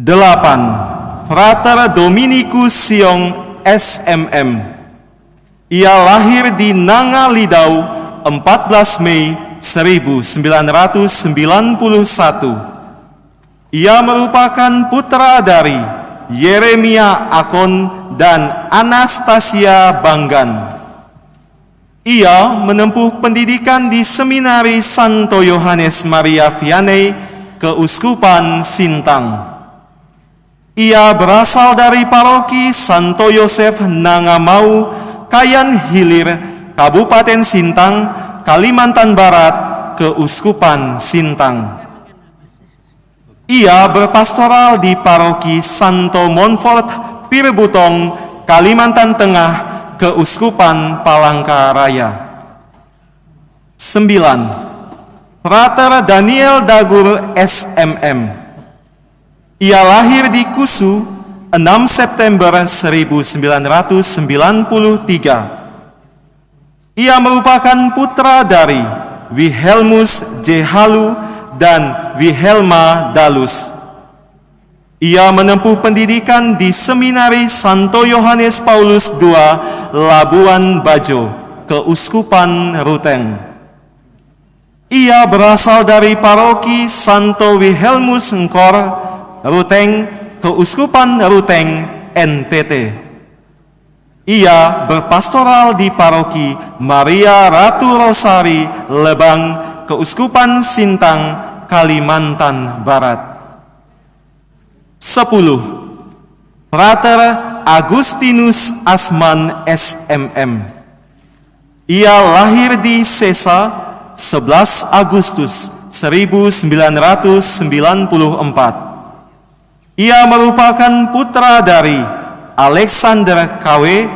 8. Frater Dominikus Siong SMM. Ia lahir di Nangalidau 14 Mei 1991. Ia merupakan putra dari Yeremia Akon dan Anastasia Banggan. Ia menempuh pendidikan di Seminari Santo Yohanes Maria Vianney, Keuskupan Sintang. Ia berasal dari paroki Santo Yosef Nangamau, Kayan Hilir, Kabupaten Sintang, Kalimantan Barat, Keuskupan Sintang. Ia berpastoral di paroki Santo Montfort, Pirbutong, Kalimantan Tengah, Keuskupan Palangkaraya. 9. Frater Daniel Dagur SMM. Ia lahir di Kusu 6 September 1993. Ia merupakan putra dari Wilhelmus J. Halu dan Wilhelma Dalus. Ia menempuh pendidikan di Seminari Santo Yohanes Paulus II, Labuan Bajo, Keuskupan Ruteng. Ia berasal dari paroki Santo Wilhelmus Ngkor, Ruteng, Keuskupan Ruteng, NTT. Ia berpastoral di paroki Maria Ratu Rosari, Lebang, Keuskupan Sintang, Kalimantan Barat. 10. Frater Agustinus Asman SMM. Ia lahir di Sesa 11 Agustus 1994. Ia merupakan putra dari Alexander KW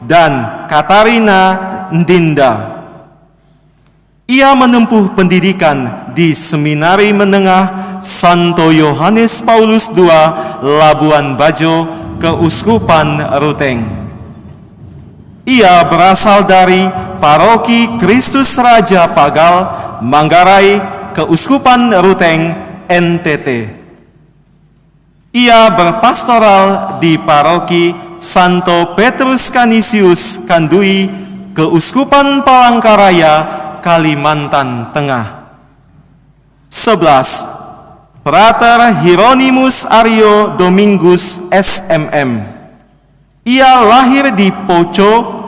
dan Katarina Ndinda. Ia menempuh pendidikan di Seminari Menengah Santo Yohanes Paulus II, Labuan Bajo, Keuskupan Ruteng. Ia berasal dari paroki Kristus Raja Pagal, Manggarai, Keuskupan Ruteng, NTT. Ia berpastoral di paroki Santo Petrus Canisius Kandui, Keuskupan Palangkaraya, Kalimantan Tengah. 11. Frater Hieronymus Aryo Domingus SMM. Ia lahir di Poco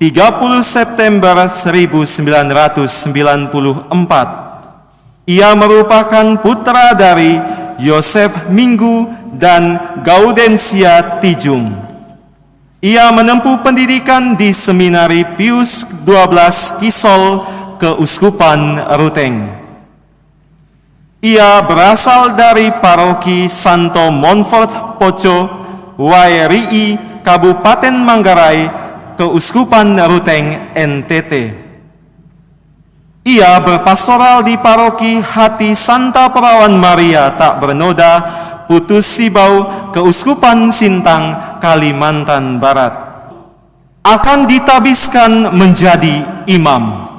30 September 1994. Ia merupakan putra dari Yosef Minggu dan Gaudensia Tijung. Ia menempuh pendidikan di Seminari Pius XII Kisol, Keuskupan Ruteng. Ia berasal dari paroki Santo Montfort Poco, Wairii, Kabupaten Manggarai, Keuskupan Ruteng, NTT. Ia berpastoral di paroki Hati Santa Perawan Maria Tak Bernoda, Putus Sibau, Keuskupan Sintang, Kalimantan Barat. Akan ditabiskan menjadi imam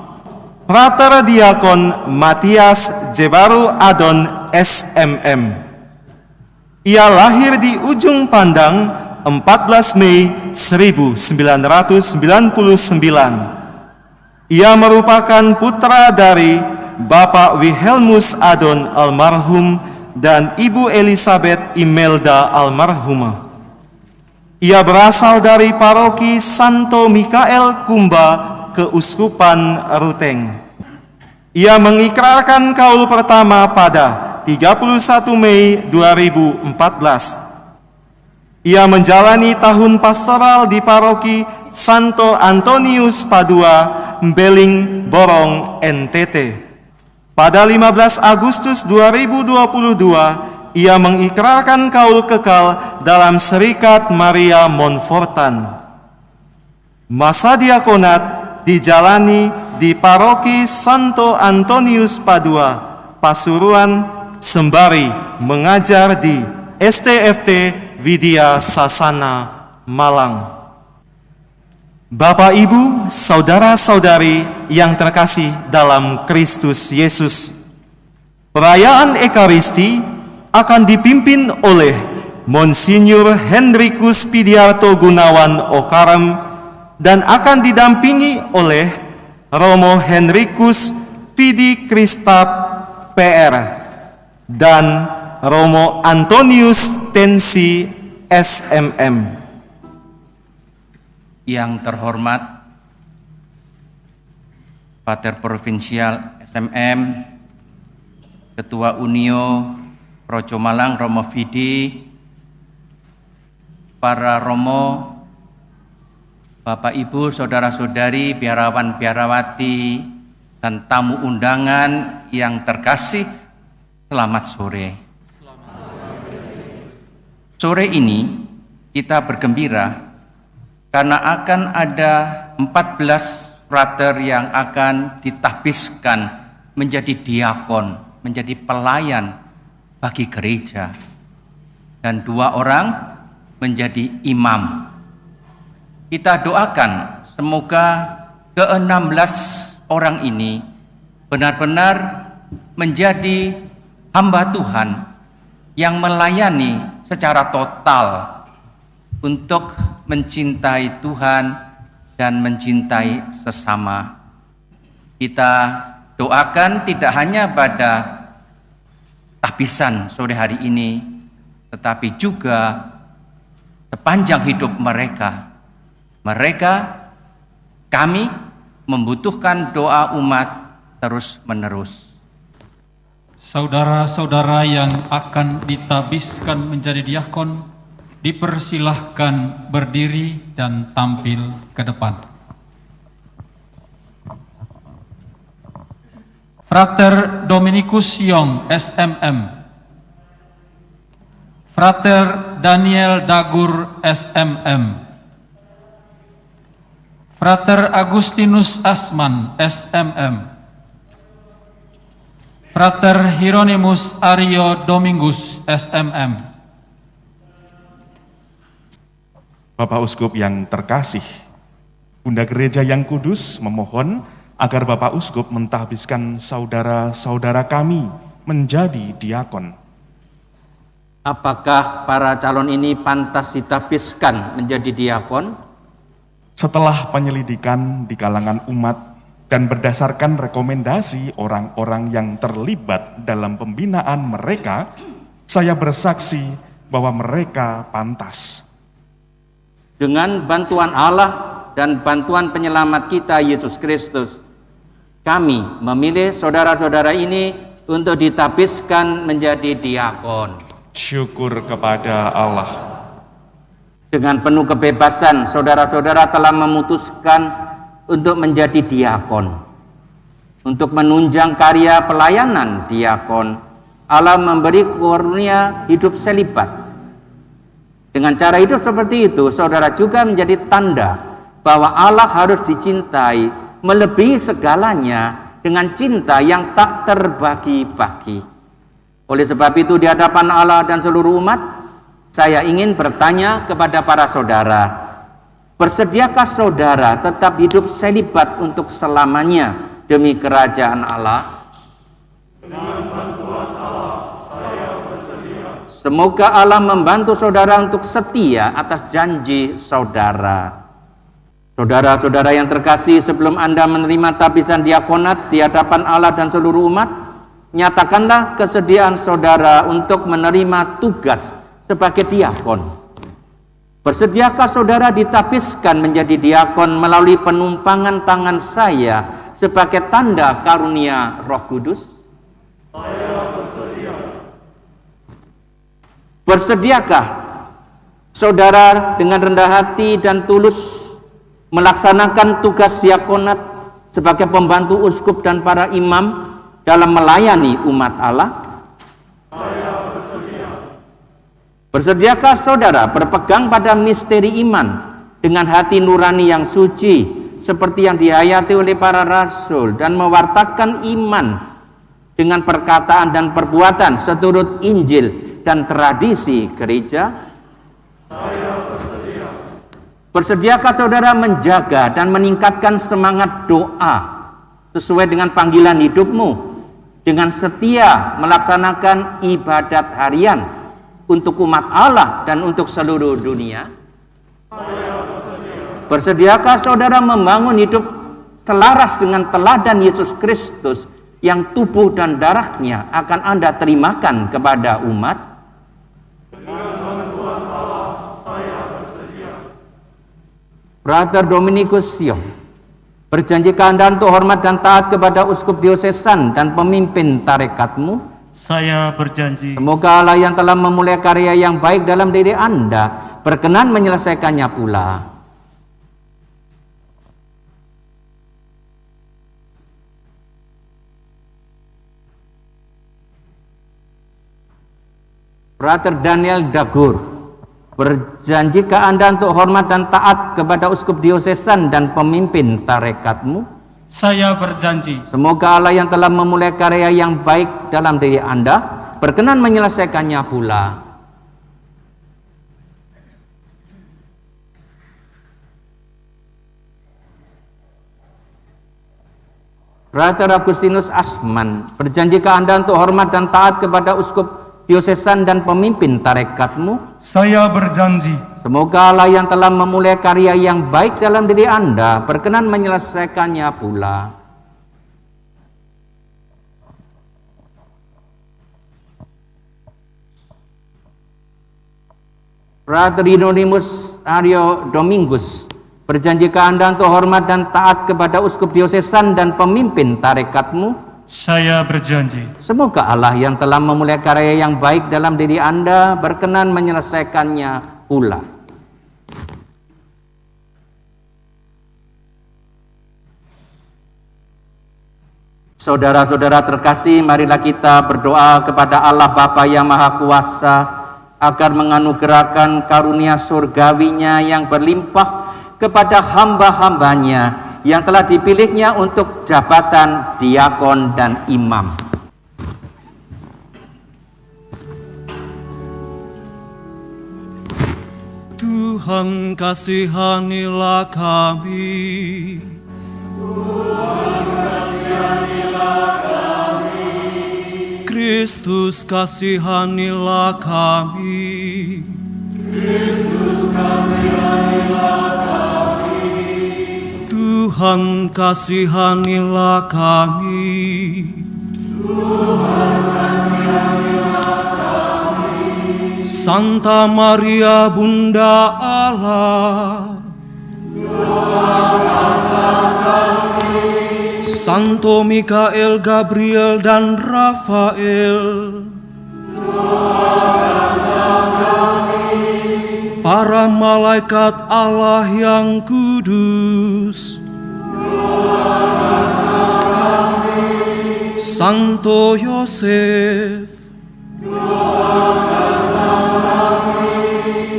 Frater Diakon Matias Jebaru Adon SMM. Ia lahir di Ujung Pandang 14 Mei 1999. Ia merupakan putra dari Bapak Wilhelmus Adon almarhum dan Ibu Elizabeth Imelda almarhumah. Ia berasal dari paroki Santo Mikael Kumba, Keuskupan Ruteng. Ia mengikrarkan kaul pertama pada 31 Mei 2014. Ia menjalani tahun pastoral di paroki Santo Antonius Padua, Mbeling, Borong, NTT. Pada 15 Agustus 2022, ia mengikrarkan kaul kekal dalam Serikat Maria Montfortan. Masa diakonat dijalani di paroki Santo Antonius Padua, Pasuruan, sembari mengajar di STFT Widya Sasana, Malang. Bapak, Ibu, saudara-saudari yang terkasih dalam Kristus Yesus, perayaan Ekaristi akan dipimpin oleh Monsinyur Hendrikus Pidiarto Gunawan Okarem dan akan didampingi oleh Romo Henrikus Pidi Kristap PR dan Romo Antonius Tensi SMM. Yang terhormat Pater Provinsial SMM, Ketua Unio Projo Malang Romo Vidi, para Romo, Bapak Ibu, Saudara-saudari, biarawan-biarawati, dan tamu undangan yang terkasih, selamat sore. Sore ini kita bergembira karena akan ada 14 frater yang akan ditahbiskan menjadi diakon, menjadi pelayan bagi gereja, dan 2 orang menjadi imam. Kita doakan semoga ke-16 orang ini benar-benar menjadi hamba Tuhan yang melayani secara total untuk mencintai Tuhan dan mencintai sesama. Kita doakan tidak hanya pada tahbisan sore hari ini, tetapi juga sepanjang hidup mereka. Kami membutuhkan doa umat terus-menerus. Saudara-saudara yang akan ditabiskan menjadi diakon, dipersilahkan berdiri dan tampil ke depan. Frater Dominikus Yong, SMM. Frater Daniel Dagur, SMM. Frater Agustinus Asman, SMM. Frater Hieronymus Aryo Domingus, SMM. Bapak Uskup yang terkasih, Bunda Gereja yang kudus memohon agar Bapak Uskup mentahbiskan saudara-saudara kami menjadi diakon. Apakah para calon ini pantas ditahbiskan menjadi diakon? Setelah penyelidikan di kalangan umat dan berdasarkan rekomendasi orang-orang yang terlibat dalam pembinaan mereka, saya bersaksi bahwa mereka pantas. Dengan bantuan Allah dan bantuan penyelamat kita Yesus Kristus, kami memilih saudara-saudara ini untuk ditahbiskan menjadi diakon. Syukur kepada Allah. Dengan penuh kebebasan, saudara-saudara telah memutuskan untuk menjadi diakon. Untuk menunjang karya pelayanan diakon, Allah memberi karunia hidup selibat. Dengan cara hidup seperti itu, saudara juga menjadi tanda bahwa Allah harus dicintai melebihi segalanya dengan cinta yang tak terbagi-bagi. Oleh sebab itu, di hadapan Allah dan seluruh umat, saya ingin bertanya kepada para saudara, bersediakah saudara tetap hidup selibat untuk selamanya demi kerajaan Allah? Dengan bantuan Allah, saya bersedia. Semoga Allah membantu saudara untuk setia atas janji saudara. Saudara-saudara yang terkasih, sebelum Anda menerima tahbisan diakonat di hadapan Allah dan seluruh umat, nyatakanlah kesediaan saudara untuk menerima tugas sebagai diakon. Bersediakah saudara ditahbiskan menjadi diakon melalui penumpangan tangan saya sebagai tanda karunia Roh Kudus? Saya bersedia. Bersediakah saudara dengan rendah hati dan tulus melaksanakan tugas diakonat sebagai pembantu uskup dan para imam dalam melayani umat Allah? Bersediakah saudara berpegang pada misteri iman dengan hati nurani yang suci seperti yang dihayati oleh para rasul dan mewartakan iman dengan perkataan dan perbuatan seturut Injil dan tradisi gereja? Bersediakah saudara menjaga dan meningkatkan semangat doa sesuai dengan panggilan hidupmu dengan setia melaksanakan ibadat harian untuk umat Allah dan untuk seluruh dunia? Bersediakah saudara membangun hidup selaras dengan teladan Yesus Kristus yang tubuh dan darahnya akan Anda terimakan kepada umat? Brother Dominikus Sion, berjanjikah Anda untuk hormat dan taat kepada uskup diosesan dan pemimpin tarekatmu? Saya berjanji. Semoga Allah yang telah memulai karya yang baik dalam diri Anda berkenan menyelesaikannya pula. Brother Daniel Dagur, berjanjikah Anda untuk hormat dan taat kepada uskup diosesan dan pemimpin tarekatmu? Saya berjanji. Semoga Allah yang telah memulai karya yang baik dalam diri Anda berkenan menyelesaikannya pula. Brother Agustinus Asman, berjanjikah Anda untuk hormat dan taat kepada uskup diosesan dan pemimpin tarekatmu? Saya berjanji. Semoga Allah yang telah memulai karya yang baik dalam diri Anda berkenan menyelesaikannya pula. Brother Hieronymus Aryo Domingus, berjanjikah Anda untuk hormat dan taat kepada uskup diosesan dan pemimpin tarekatmu? Saya berjanji. Semoga Allah yang telah memulai karya yang baik dalam diri Anda berkenan menyelesaikannya pula. Saudara-saudara terkasih, marilah kita berdoa kepada Allah Bapa yang Maha Kuasa agar menganugerahkan karunia surgawinya yang berlimpah kepada hamba-hambanya yang telah dipilihnya untuk jabatan diakon dan imam. Tuhan kasihanilah kami. Kristus kasihanilah kami. Tuhan kasihanilah kami. Santa Maria Bunda Allah, Santo Mikael, Gabriel dan Rafael, para malaikat Allah yang kudus, Santo Yosef,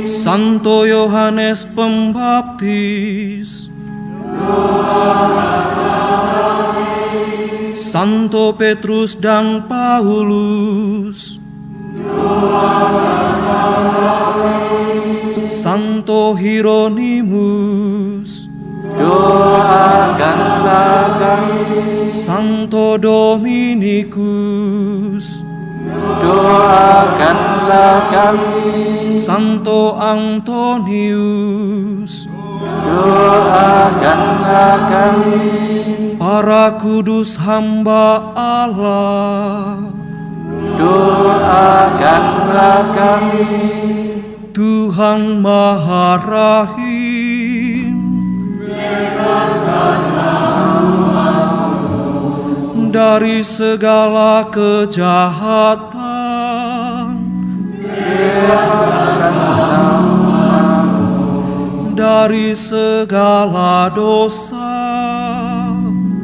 Santo Yohanes Pembaptis, Santo Petrus dan Paulus, Santo Hieronymus, doakanlah kami. Santo Dominikus, Doakanlah kami. Santo Antonius, Doakanlah kami. para kudus hamba Allah, Doakanlah kami. Tuhan Maha Rahim, dari segala kejahatan, dari segala dosa,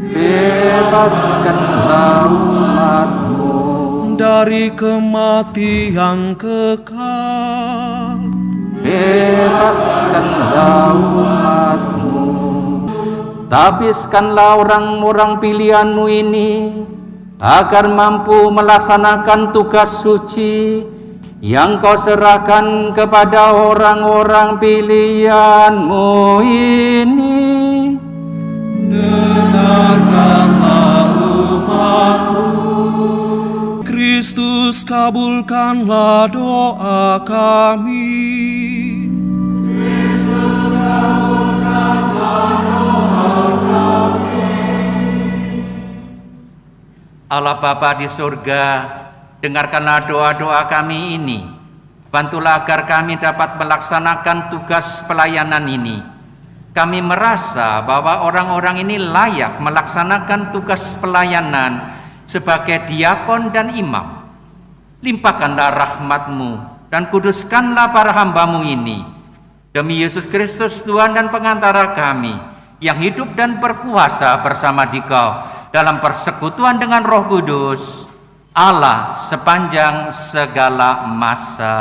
Bebaskanlah umat-Mu. dari kematian kekal, Bebaskanlah umat-Mu. Tabiskanlah orang-orang pilihan-Mu ini agar mampu melaksanakan tugas suci yang Kau serahkan kepada orang-orang pilihan-Mu ini. dengarkanlah umat-Mu. Kristus, kabulkanlah doa kami. Allah Bapa di surga, dengarkanlah doa-doa kami ini. Bantulah agar kami dapat melaksanakan tugas pelayanan ini. Kami merasa bahwa orang-orang ini layak melaksanakan tugas pelayanan sebagai diakon dan imam. Limpahkanlah rahmat-Mu dan kuduskanlah para hamba-Mu ini. Demi Yesus Kristus Tuhan dan pengantara kami, yang hidup dan berkuasa bersama Dikau dalam persekutuan dengan Roh Kudus, Allah sepanjang segala masa.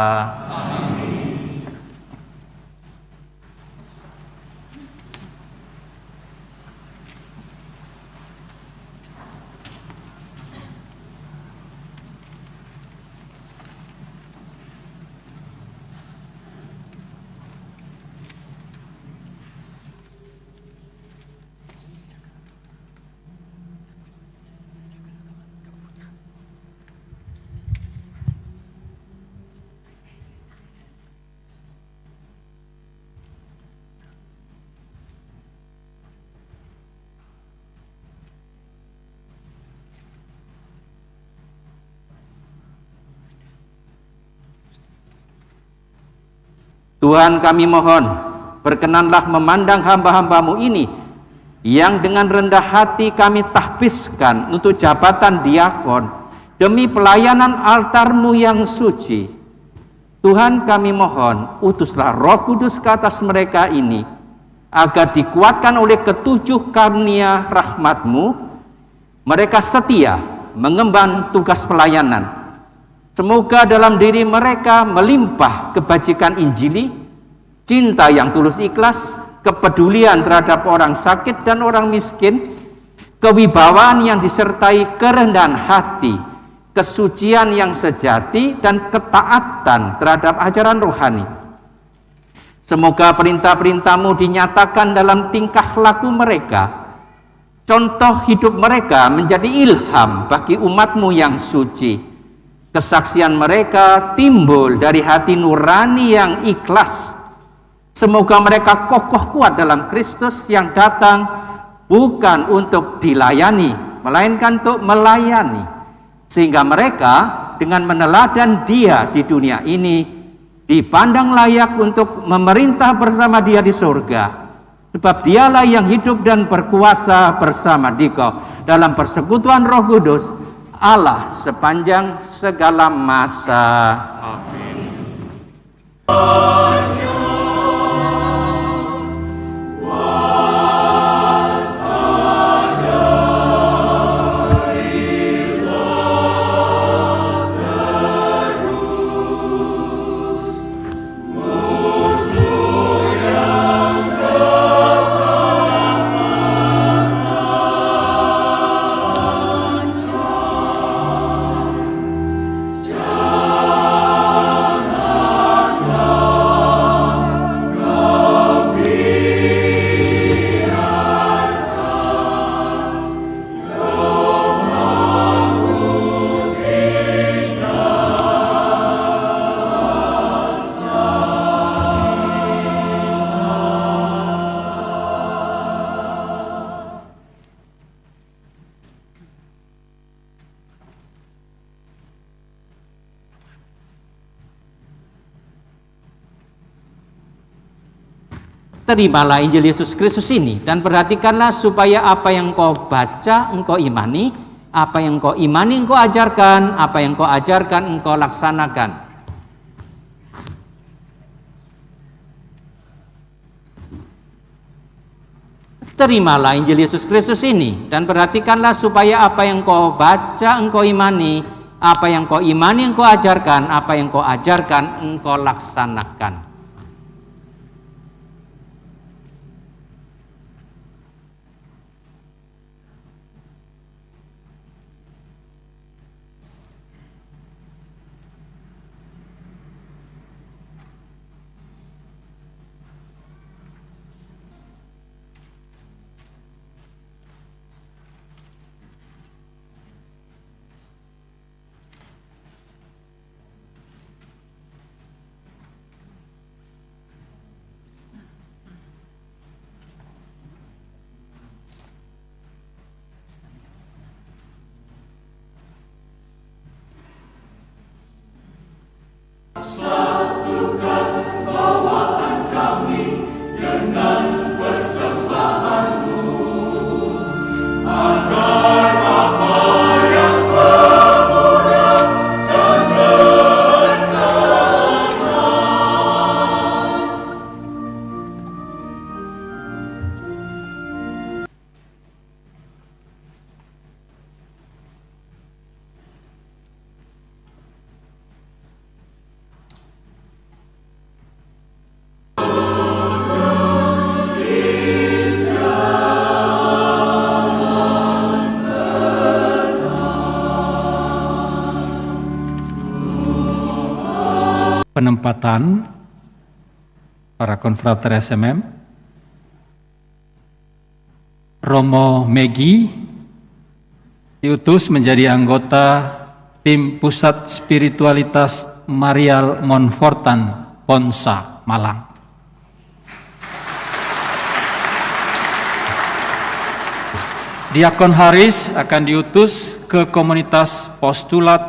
Tuhan, kami mohon, berkenanlah memandang hamba-hamba-Mu ini yang dengan rendah hati kami tahbiskan untuk jabatan diakon demi pelayanan altar-Mu yang suci. Tuhan, kami mohon, utuslah Roh Kudus ke atas mereka ini agar dikuatkan oleh ketujuh karunia rahmat-Mu. Mereka setia mengemban tugas pelayanan. Semoga dalam diri mereka melimpah kebajikan Injili, cinta yang tulus ikhlas, kepedulian terhadap orang sakit dan orang miskin, kewibawaan yang disertai kerendahan hati, kesucian yang sejati, dan ketaatan terhadap ajaran rohani. Semoga perintah-perintah-Mu dinyatakan dalam tingkah laku mereka. Contoh hidup mereka menjadi ilham bagi umat-Mu yang suci. Kesaksian mereka timbul dari hati nurani yang ikhlas. Semoga mereka kokoh kuat dalam Kristus yang datang bukan untuk dilayani, melainkan untuk melayani. Sehingga mereka dengan meneladan Dia di dunia ini dipandang layak untuk memerintah bersama Dia di surga. Sebab Dialah yang hidup dan berkuasa bersama Dikau dalam persekutuan Roh Kudus, Allah sepanjang segala masa. Amin. Terimalah Injil Yesus Kristus ini dan perhatikanlah supaya apa yang kau baca engkau imani, apa yang kau imani engkau ajarkan, apa yang kau ajarkan engkau laksanakan. Terimalah Injil Yesus Kristus ini dan perhatikanlah supaya apa yang kau baca engkau imani, apa yang kau imani engkau ajarkan, apa yang kau ajarkan engkau laksanakan. penempatan para konfrater SMM. Romo Megi diutus menjadi anggota tim Pusat Spiritualitas Marial Monfortan, Ponsa, Malang. Diakon Haris akan diutus ke komunitas postulat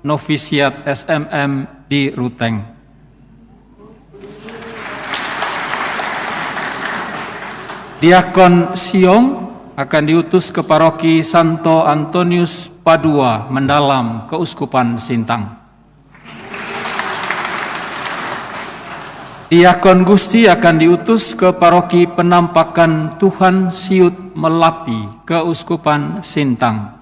novisiat SMM di Ruteng. Diakon Siong akan diutus ke paroki Santo Antonius Padua, Mendalam, Keuskupan Sintang. Diakon Gusti akan diutus ke paroki Penampakan Tuhan Siut Melapi, Keuskupan Sintang.